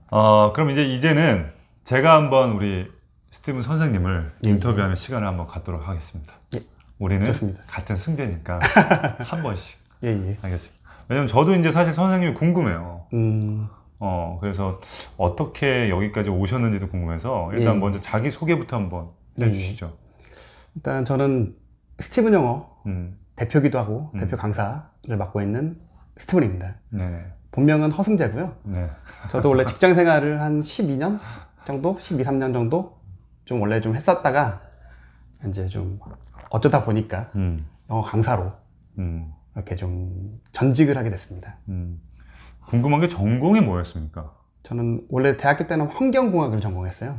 그럼 이제는 제가 한번 우리 스티븐 선생님을 예. 인터뷰하는 시간을 한번 갖도록 하겠습니다. 예. 우리는 좋습니다. 같은 승재니까 한 번씩. 예. 알겠습니다. 왜냐면 저도 이제 사실 선생님이 궁금해요. 음. 그래서 어떻게 여기까지 오셨는지도 궁금해서 일단 예. 먼저 자기 소개부터 한번 해주시죠. 일단 저는 스티븐 영어 음. 대표기도 하고 대표 강사를 맡고 있는 스티븐입니다. 네. 본명은 허승재고요. 네. 저도 원래 직장 생활을 한 12년 정도, 12, 3년 정도 좀 원래 좀 했었다가 이제 좀 어쩌다 보니까 영어 강사로 이렇게 좀 전직을 하게 됐습니다. 궁금한 게 전공이 뭐였습니까? 저는 원래 대학교 때는 환경공학을 전공했어요.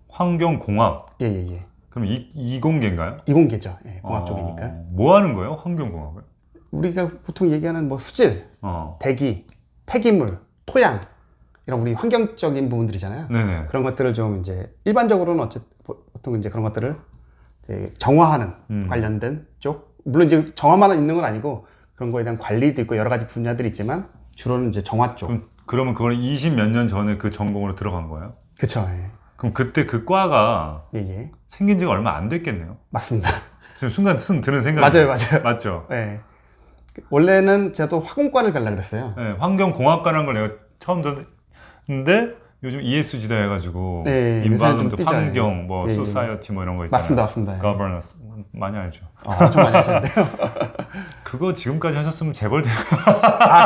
환경공학? 예. 그럼 이공계인가요? 이공계죠. 예, 공학 쪽이니까. 뭐 하는 거예요? 환경공학을? 우리가 보통 얘기하는 뭐 수질, 대기, 폐기물, 토양 이런 우리 환경적인 부분들이잖아요. 네네. 그런 것들을 좀 이제 일반적으로는 보통 이제 그런 것들을 이제 정화하는 관련된 쪽. 물론 이제 정화만 있는 건 아니고 그런 거에 대한 관리도 있고 여러 가지 분야들이 있지만 주로는 이제 정화 쪽. 그러면 그걸 20 몇 년 전에 그 전공으로 들어간 거예요? 그쵸. 예. 그럼 그때 그 과가 예. 생긴 지가 얼마 안 됐겠네요? 맞습니다. 지금 순간 드는 생각이 맞아요. 맞죠? 예. 원래는 저도 화공과를 가려고 그랬어요. 네, 환경공학과라는 걸 내가 처음 듣는데 요즘 ESG다 해가지고 네, 인바운드, 요새는 좀 환경, 뭐 예. 소사이어티 뭐 이런 거 있잖아요. 맞습니다. 예. Governance 많이 알죠. 좀 많이 하셨는데요. 그거 지금까지 하셨으면 재벌 돼요.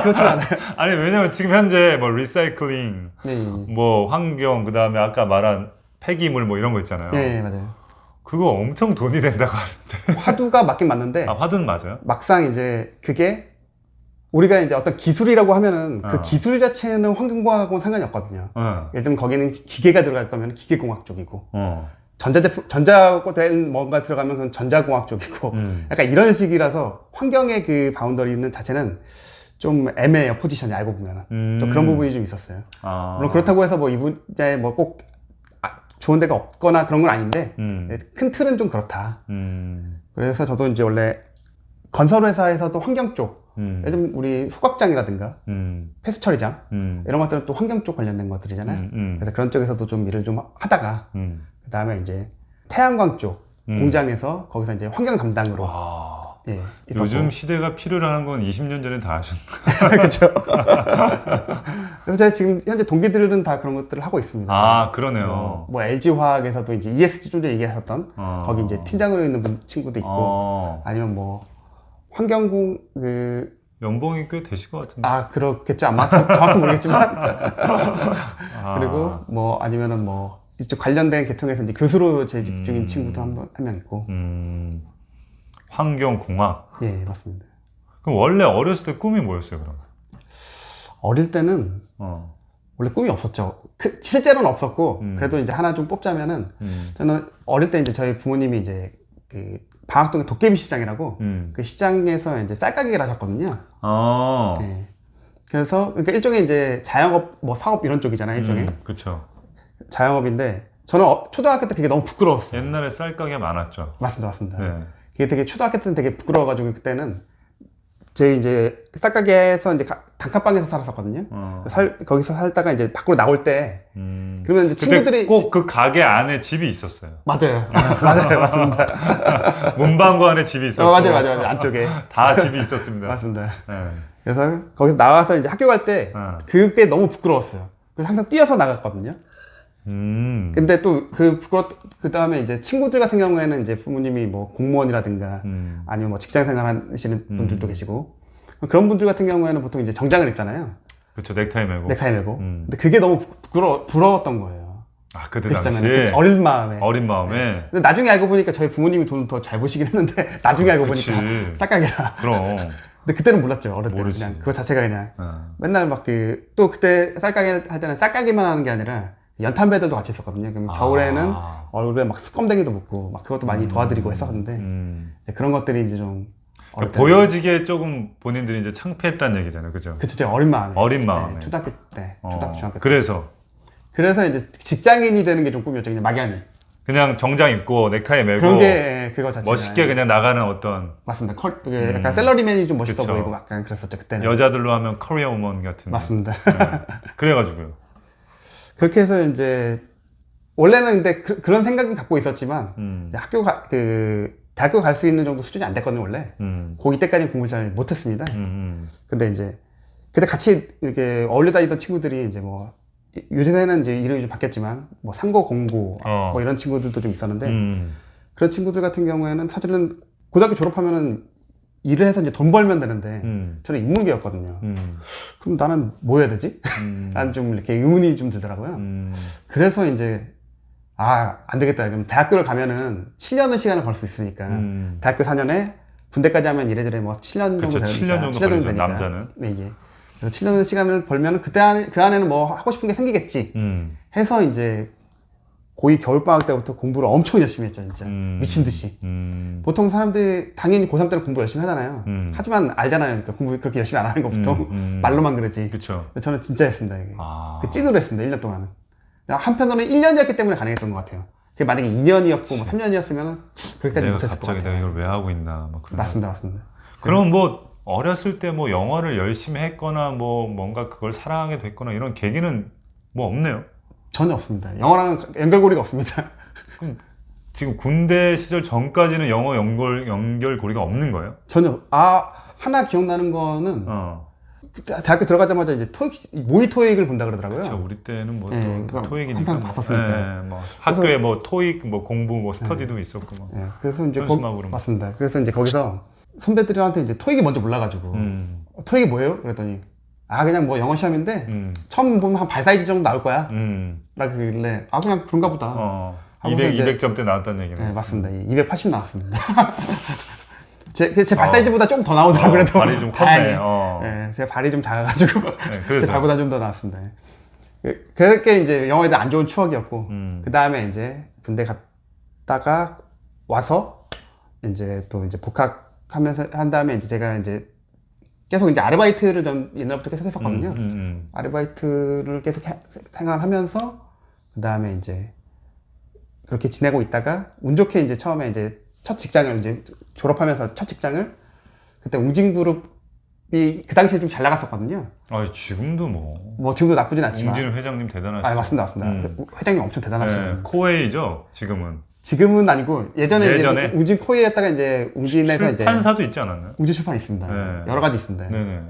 그렇진 않아요. 아니 왜냐면 지금 현재 뭐 리사이클링, 네. 뭐 환경, 그 다음에 아까 말한 폐기물 뭐 이런 거 있잖아요. 네, 맞아요. 그거 엄청 돈이 된다고 하는데. 화두가 맞긴 맞는데 화두는 맞아요? 막상 이제 그게 우리가 이제 어떤 기술이라고 하면은 그 기술 자체는 환경공학하고는 상관이 없거든요. 예를 들면 거기는 기계가 들어갈 거면 기계공학 쪽이고 전자고 된 뭔가 들어가면 그건 전자공학 쪽이고 약간 이런 식이라서 환경의 그 바운더리는 자체는 좀 애매해요. 포지션이 알고 보면은 좀 그런 부분이 좀 있었어요. 물론 그렇다고 해서 뭐 이 분야에 뭐 꼭 좋은 데가 없거나 그런 건 아닌데 큰 틀은 좀 그렇다. 그래서 저도 이제 원래 건설회사에서도 환경 쪽 요즘 우리 소각장이라든가 폐수 처리장 이런 것들은 또 환경 쪽 관련된 것들이잖아요. 그래서 그런 쪽에서도 좀 일을 좀 하다가 그 다음에 이제 태양광 쪽 공장에서 거기서 이제 환경 담당으로 요즘 시대가 필요로 하는 건 20년 전에 다 하셨나요? 그렇죠. 그래서 제가 지금 현재 동기들은 다 그런 것들을 하고 있습니다. 그러네요. 뭐 LG화학에서도 이제 ESG 좀 전에 얘기하셨던 거기 이제 팀장으로 있는 친구도 있고 아니면 뭐 환경공 연봉이 꽤 되실 것 같은데. 그렇겠죠. 아마 정확히 모르겠지만. 그리고 뭐 아니면은 뭐 이쪽 관련된 계통에서 이제 교수로 재직 중인 친구도 한 명 있고. 환경공학. 예, 맞습니다. 그럼 원래 어렸을 때 꿈이 뭐였어요, 그럼? 어릴 때는 원래 꿈이 없었죠. 실제로는 없었고 그래도 이제 하나 좀 뽑자면은 저는 어릴 때 이제 저희 부모님이 이제 그 방학동에 도깨비 시장이라고 그 시장에서 이제 쌀가게를 하셨거든요. 네. 그래서 그러니까 일종의 이제 자영업 뭐 사업 이런 쪽이잖아요, 일종의. 그렇죠. 자영업인데 저는 초등학교 때 그게 너무 부끄러웠어요. 옛날에 쌀가게 많았죠. 맞습니다. 네. 그게 되게 초등학교 때는 되게 부끄러워가지고 그때는 저희 이제 쌀가게에서 이제 단칸방에서 살았었거든요. 거기서 살다가 이제 밖으로 나올 때 그러면 이제 친구들이 꼭 그 가게 안에 집이 있었어요. 맞아요. 맞습니다. 문방구 안에 집이 있었고. 맞아요. 안쪽에 다 집이 있었습니다. 맞습니다. 네. 그래서 거기서 나와서 이제 학교 갈 때 그게 너무 부끄러웠어요. 그래서 항상 뛰어서 나갔거든요. 근데 또 그 다음에 이제 친구들 같은 경우에는 이제 부모님이 뭐 공무원이라든가 아니면 뭐 직장 생활 하시는 분들도 계시고 그런 분들 같은 경우에는 보통 이제 정장을 입잖아요. 그렇죠. 넥타이 메고. 근데 그게 너무 부러웠던 거예요. 그때 그 당시에 어린 마음에. 네. 근데 나중에 알고 보니까 저희 부모님이 돈을 더 잘 버시긴 했는데 나중에 알고 보니까 쌀가게라. 그럼. 근데 그때는 몰랐죠. 어릴 때 그냥 그거 자체가 그냥 맨날 막 또 그때 쌀가게 할 때는 쌀가게만 하는 게 아니라 연탄배들도 같이 있었거든요. 그럼 겨울에는 얼굴에 막 스껌댕이도 묻고 막 그것도 많이 도와드리고 했었는데 이제 그런 것들이 이제 좀 그러니까 보여지게 조금 본인들이 이제 창피했다는 얘기잖아요, 그죠? 그쵸, 어린 마음에. 마음에. 네, 초등학교 때, 중학교 때. 그래서 이제 직장인이 되는 게 좀 꿈이었죠, 그냥 막연히. 그냥 정장 입고 넥타이 메고 그런 게 그거 자체가 멋있게 그냥 나가는 어떤. 맞습니다. 약간 샐러리맨이 좀 멋있어 보이고 약간 그랬었죠, 그때는. 여자들로 하면 커리어 우먼 같은. 맞습니다. 그래가지고요. 그렇게 해서 이제 원래는 근데 그런 생각은 갖고 있었지만 이제 대학교 갈 수 있는 정도 수준이 안 됐거든요 원래. 고2 때까지는 공부를 잘 못했습니다. 근데 이제 그때 같이 이렇게 어울려 다니던 친구들이 이제 뭐 요즘에는 이제 이름이 좀 바뀌었지만 뭐 상고 공고 뭐 이런 친구들도 좀 있었는데 그런 친구들 같은 경우에는 사실은 고등학교 졸업하면은 일을 해서 이제 돈 벌면 되는데 저는 인문계였거든요. 그럼 나는 뭐 해야 되지? 나는 좀 이렇게 의문이 좀 들더라고요. 그래서 이제 안 되겠다. 그럼 대학교를 가면은 7년의 시간을 벌 수 있으니까 대학교 4년에 군대까지 하면 이래저래 뭐 7년 정도 그렇죠. 되니까 7년 정도 걸리죠, 되니까. 남자는. 네, 이게. 그래서 7년의 시간을 벌면 그 안에는 뭐 하고 싶은 게 생기겠지 해서 이제 고2 겨울방학 때부터 공부를 엄청 열심히 했죠, 진짜. 미친 듯이. 보통 사람들이 당연히 고3 때는 공부 열심히 하잖아요. 하지만 알잖아요. 그러니까 공부 그렇게 열심히 안 하는 거 보통. 말로만 그러지. 그쵸. 근데 저는 진짜 했습니다, 이게. 그 찐으로 했습니다, 1년 동안은. 한편으로는 1년이었기 때문에 가능했던 것 같아요. 그게 만약에 2년이었고 뭐 3년이었으면 그렇게까지 못했을 것 같아요. 갑자기 내가 이걸 왜 하고 있나. 막 그런 맞습니다. 그럼 뭐 어렸을 때 뭐 영어를 열심히 했거나 뭐 뭔가 그걸 사랑하게 됐거나 이런 계기는 뭐 없네요. 전혀 없습니다. 영어랑 연결고리가 없습니다. 그럼 지금 군대 시절 전까지는 영어 연결고리가 없는 거예요? 전혀. 하나 기억나는 거는 대학교 들어가자마자 이제 모의 토익을 본다 그러더라고요. 그렇죠. 우리 때는 뭐 또 토익이니까 항상 봤었으니까. 뭐 학교에 뭐 토익 뭐 공부 뭐 스터디도 있었고 뭐. 그래서 이제 현수막으로 맞습니다. 그래서 이제 거기서 선배들한테 이제 토익이 먼저 몰라가지고 토익이 뭐예요? 그랬더니 그냥 뭐 영어 시험인데 처음 보면 한 발 사이즈 정도 나올 거야. 라고 그러길래 그냥 그런가 보다. 200점대 나왔다는 얘기네. 네, 맞습니다. 280 나왔습니다. 제 발 사이즈보다 좀 더 나오더라고요. 그래도 발이 좀 컸네. 네, 제 발이 좀 작아가지고 네, 제 발보다 좀 더 나왔습니다. 그게 이제 영어에 대한 안 좋은 추억이었고 그 다음에 이제 군대 갔다가 와서 이제 또 이제 복학하면서 한 다음에 이제 제가 이제 계속 이제 아르바이트를 전 옛날부터 계속 했었거든요. 아르바이트를 계속 생활을 하면서 그 다음에 이제 그렇게 지내고 있다가 운 좋게 이제 처음에 이제 첫 직장을 이제 졸업하면서 첫 직장을 그때 웅진그룹이 그 당시에 좀 잘 나갔었거든요. 지금도 뭐 지금도 나쁘진 않지만. 웅진 회장님 대단하시죠. 맞습니다. 회장님 엄청 대단하시고. 네, 코웨이죠, 지금은 아니고 예전에 이제 웅진 코웨이였다가 이제 웅진에서 이제 출판사도 있지 않았나요? 웅진 출판 있습니다. 네. 여러 가지 있습니다. 네네.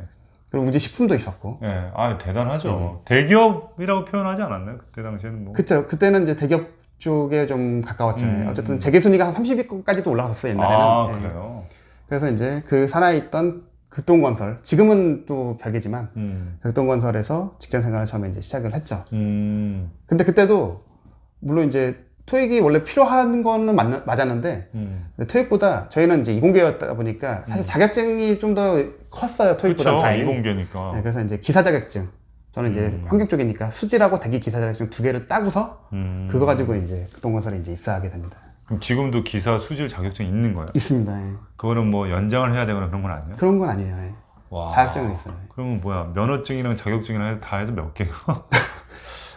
그리고 웅진 식품도 있었고. 네, 대단하죠. 대기업이라고 표현하지 않았나요? 그때 당시에는 뭐. 그쵸. 그때는 이제 대기업 쪽에 좀 가까웠죠. 어쨌든 재계순위가 한 30위까지도 올라갔었어요, 옛날에는. 그래요? 그래서 이제 그 산하에 있던 극동건설, 지금은 또 별개지만, 극동건설에서 직장 생활을 처음에 이제 시작을 했죠. 근데 그때도, 물론 이제 토익이 원래 필요한 거는 맞았는데, 토익보다 저희는 이제 이공계였다 보니까 사실 자격증이 좀 더 컸어요, 토익보다. 그렇죠, 이공계니까. 네, 그래서 이제 기사 자격증. 저는 이제 환경 쪽이니까 수지라고 대기 기사 자격증 2개를 따고서 그거 가지고 이제 극동건설에 이제 입사하게 됩니다. 그럼 지금도 기사 수질 자격증 있는 거예요? 있습니다. 그거는 뭐 연장을 해야 되거나 그런 건 아니에요? 그런 건 아니에요. 와. 자격증은 있어요. 그러면 뭐야, 면허증이랑 자격증이랑 다 해서 몇 개요?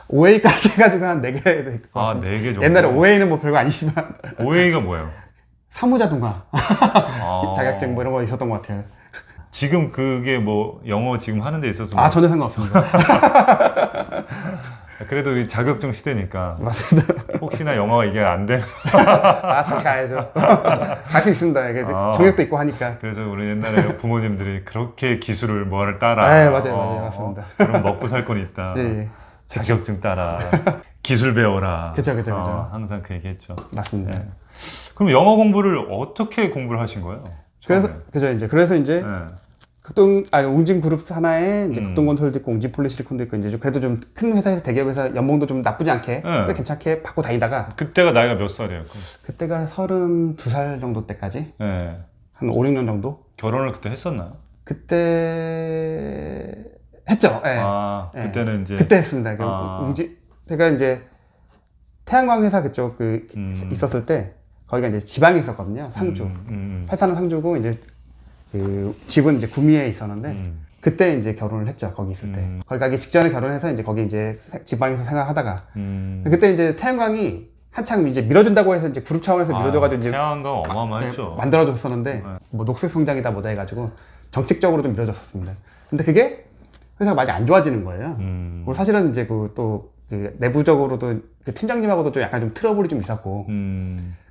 OA까지 해가지고 한 4개 될 것 같습니다. 4개 정도? 옛날에 OA는 뭐 별거 아니지만 OA가 뭐예요? 사무자동화 자격증 뭐 이런 거 있었던 것 같아요. 지금 그게 뭐 영어 지금 하는 데 있어서 전혀 상관없습니다. 그래도 자격증 시대니까 맞습니다. 혹시나 영어가 이게 안 되면 다시 가야죠. 갈 수 있습니다. 이게 경력도 있고 하니까. 그래서 우리 옛날에 부모님들이 그렇게 기술을 뭐를 따라. 네, 맞아요. 맞습니다. 그럼 먹고 살 건 있다. 네. 자격증 따라. 기술 배워라. 그죠. 항상 그 얘기했죠. 맞습니다. 네. 그럼 영어 공부를 어떻게 공부를 하신 거예요? 그래서 이제 웅진그룹 하나에 이제 극동건설도 있고 웅진폴리실리콘도 있고 이제 그래도 좀 큰 회사에서 대기업에서 연봉도 좀 나쁘지 않게 꽤 괜찮게 받고 다니다가 그때가 나이가 몇 살이에요? 그때가 32살 정도 때까지 한 5, 6년 정도 결혼을 그때 했었나요? 그때 했죠. 그때는 이제 그때 했습니다. 제가 이제 태양광 회사 그쪽 있었을 때 거기가 이제 지방에 있었거든요. 상주. 회사는 상주고 이제 그 집은 이제 구미에 있었는데 그때 이제 결혼을 했죠. 거기 있을 때. 거기 가기 직전에 결혼해서 이제 거기 이제 지방에서 생활하다가 그때 이제 태양광이 한창 이제 밀어준다고 해서 이제 그룹 차원에서 밀어줘가지고 이제 태양광 어마어마했죠. 만들어줬었는데 뭐 녹색 성장이다 뭐다 해가지고 정책적으로 좀 밀어줬었습니다. 근데 그게 회사가 많이 안 좋아지는 거예요. 그리고 사실은 이제 또 그 내부적으로도 그 팀장님하고도 좀 약간 좀 트러블이 좀 있었고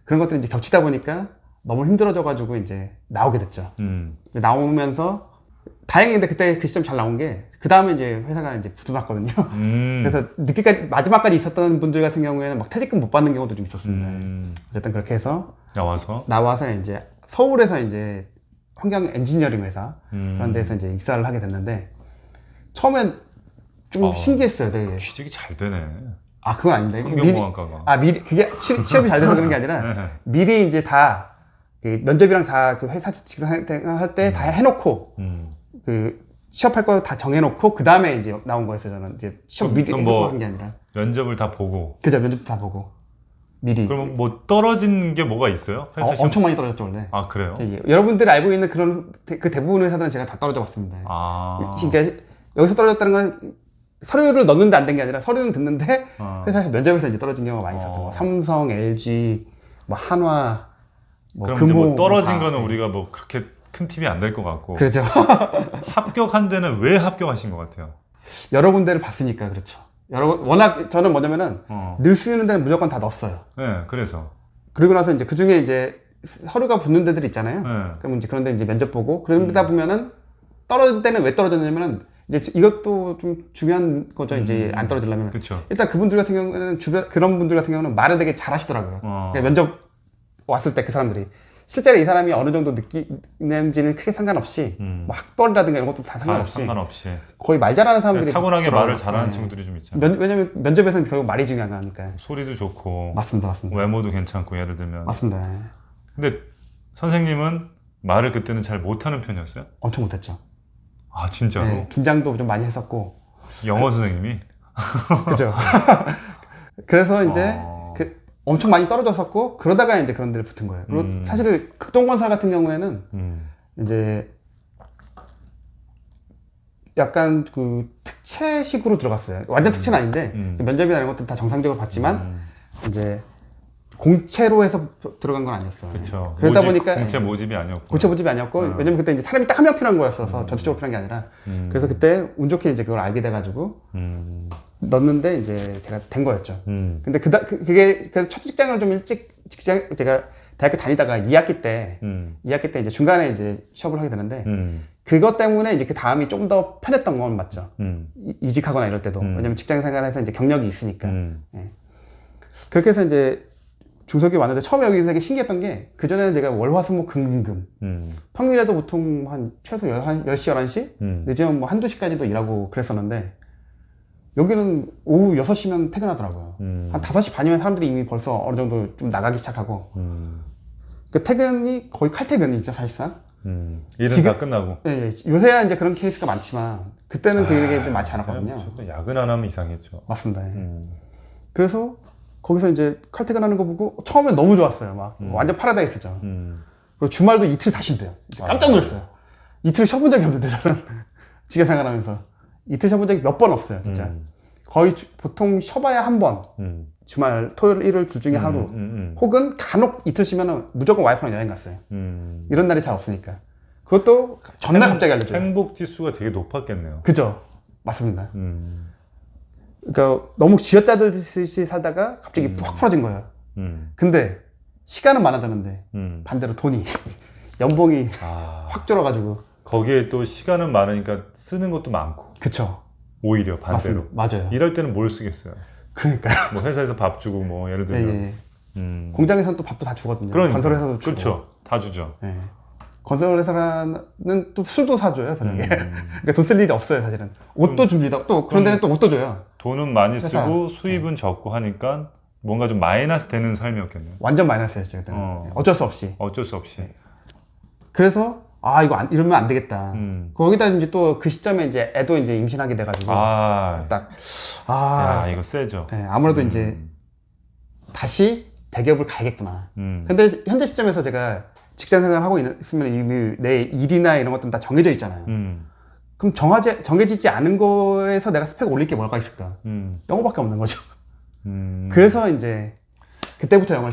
그런 것들이 이제 겹치다 보니까 너무 힘들어져가지고 이제 나오게 됐죠. 나오면서 다행히 근데 그때 그 시점 잘 나온 게 그 다음에 이제 회사가 이제 부도났거든요. 그래서 늦게까지 마지막까지 있었던 분들 같은 경우에는 막 퇴직금 못 받는 경우도 좀 있었습니다. 어쨌든 그렇게 해서 나와서 이제 서울에서 이제 환경 엔지니어링 회사 그런 데서 이제 입사를 하게 됐는데 처음엔 좀 신기했어요. 되게. 취직이 잘 되네. 아 그건 아닙니다. 환경공학과가. 미리 그게 취업이 잘 돼서 그런 게 아니라 미리 이제 다 그 면접이랑 다 그 회사 직장 할 때 다 해놓고 그 취업할 거 다 정해놓고 그 다음에 이제 나온 거였어요. 저는 이제 취업 미리 해놓고 한 게 아니라 면접을 다 보고. 그죠, 면접도 다 보고 미리. 그럼 뭐 떨어진 게 뭐가 있어요? 회사 엄청 많이 떨어졌죠 원래. 아 그래요? 예. 여러분들이 알고 있는 그런 그 대부분의 회사들은 제가 다 떨어져 봤습니다. 그러니까 여기서 떨어졌다는 건 서류를 넣는데 안 된 게 아니라 서류는 듣는데 회사에서 면접에서 이제 떨어진 경우가 많이 있었던 거. 삼성, LG, 뭐 한화, 뭐 그럼 금호, 이제 뭐 떨어진 뭐 거는 우리가 뭐 그렇게 큰 팁이 안 될 것 같고. 그렇죠. 합격한 데는 왜 합격하신 것 같아요? 여러 군데를 봤으니까 그렇죠. 워낙 저는 뭐냐면은 넣을 수 있는 데는 무조건 다 넣었어요. 네, 그래서. 그리고 나서 이제 그 중에 이제 서류가 붙는 데들 있잖아요. 네. 그럼 이제 그런데 이제 면접 보고 그러다 보면은 떨어질 때는 왜 떨어졌냐면은 이제 이것도 좀 중요한 거죠. 이제 안 떨어지려면. 그쵸. 일단 그분들 같은 경우에는 그런 분들 같은 경우는 말을 되게 잘 하시더라고요. 그러니까 면접 왔을 때 그 사람들이 실제로 이 사람이 어느 정도 느끼는지는 크게 상관없이 뭐 학벌이라든가 이런 것도 다 상관없이 거의 말 잘하는 사람들이 타고나게 말을 잘하는 친구들이 좀 있잖아요. 왜냐면 면접에서는 결국 말이 중요한 거니까. 소리도 좋고 맞습니다. 외모도 괜찮고 예를 들면. 맞습니다. 근데 선생님은 말을 그때는 잘 못하는 편이었어요? 엄청 못했죠. 아 진짜로? 네, 긴장도 좀 많이 했었고. 영어 선생님이? 그죠. 그래서 이제 엄청 많이 떨어졌었고 그러다가 이제 그런 데를 붙은 거예요. 그리고 사실 극동건설 같은 경우에는 이제 약간 그 특채식으로 들어갔어요. 완전 특채는 아닌데 면접이나 이런 것들 다 정상적으로 봤지만 이제 공채로 해서 들어간 건 아니었어요. 그렇죠. 그러다 보니까 공채 모집이 아니었고. 공채 모집이 아니었고 왜냐면 그때 이제 사람이 딱 한 명 필요한 거였어서 전체적으로 필요한 게 아니라 그래서 그때 운 좋게 이제 그걸 알게 돼가지고 넣었는데 이제 제가 된 거였죠. 근데 그게 그래서 첫 직장을 좀 일찍 제가 대학교 다니다가 2학기 때 이제 중간에 이제 취업을 하게 되는데 그것 때문에 이제 그 다음이 좀 더 편했던 건 맞죠. 이직하거나 이럴 때도 왜냐면 직장 생활에서 이제 경력이 있으니까. 예. 그렇게 해서 이제 중소기업 왔는데 처음에 여기 되게 신기했던 게 그전에는 제가 월화수목금금 평일에도 보통 한 최소 10시 11시 늦으면 뭐 한두 시까지도 일하고 그랬었는데 여기는 오후 6시면 퇴근하더라고요. 한 5시 반이면 사람들이 이미 벌써 어느 정도 좀 나가기 시작하고 그 퇴근이 거의 칼퇴근이죠 사실상. 일은 지금, 다 끝나고. 예, 요새야 이제 그런 케이스가 많지만 그때는 그게 좀 많지 않았거든요. 야근 안 하면 이상했죠. 맞습니다. 그래서 거기서 이제 칼퇴근하는 거 보고 처음엔 너무 좋았어요. 막 완전 파라다이스죠. 그리고 주말도 이틀 다 쉰대요. 깜짝 놀랐어요. 이틀 쉬어본 적이 없는데 저는 직장 생활하면서 이틀 쉬어본 적이 몇 번 없어요. 진짜 거의 보통 쉬어봐야 한 번. 주말 토요일 일요일 둘 중에 하루 혹은 간혹 이틀 쉬면은 무조건 와이프랑 여행 갔어요. 이런 날이 잘 없으니까 그것도 전날 갑자기 알려줘요. 행복 지수가 되게 높았겠네요. 그죠. 맞습니다. 그러니까 너무 쥐어짜듯이 살다가 갑자기 확 풀어진 거예요. 근데 시간은 많아졌는데 반대로 돈이 연봉이 확 줄어가지고 거기에 또 시간은 많으니까 쓰는 것도 많고. 그쵸. 오히려 반대로. 맞아요. 이럴 때는 뭘 쓰겠어요? 그러니까요. 뭐 회사에서 밥 주고 뭐 예를 들면 공장에서는 또 밥도 다 주거든요. 그러니까. 건설회사도 주고. 그렇죠. 다 주죠. 네. 건설회사는 또 술도 사줘요, 저녁에. 그러니까 돈 쓸 일이 없어요, 사실은. 옷도 줍니다. 또 그런 데는 또 옷도 줘요. 돈은 많이 쓰고 수입은 적고 하니까 뭔가 좀 마이너스 되는 삶이었겠네요. 완전 마이너스였죠, 그때는. 어쩔 수 없이. 어쩔 수 없이. 그래서 이거 이러면 안 되겠다. 거기다 이제 또 그 시점에 이제 애도 이제 임신하게 돼가지고 야, 이거 세죠. 네, 아무래도 이제 다시 대기업을 가야겠구나. 근데 현재 시점에서 제가 직장 생활을 하고 있으면 이미 내 일이나 이런 것들은 다 정해져 있잖아요. 그럼 정해지지 않은 거에서 내가 스펙 올릴 게 뭐가 있을까? 영어밖에 없는 거죠. 그래서 이제 그때부터 영어를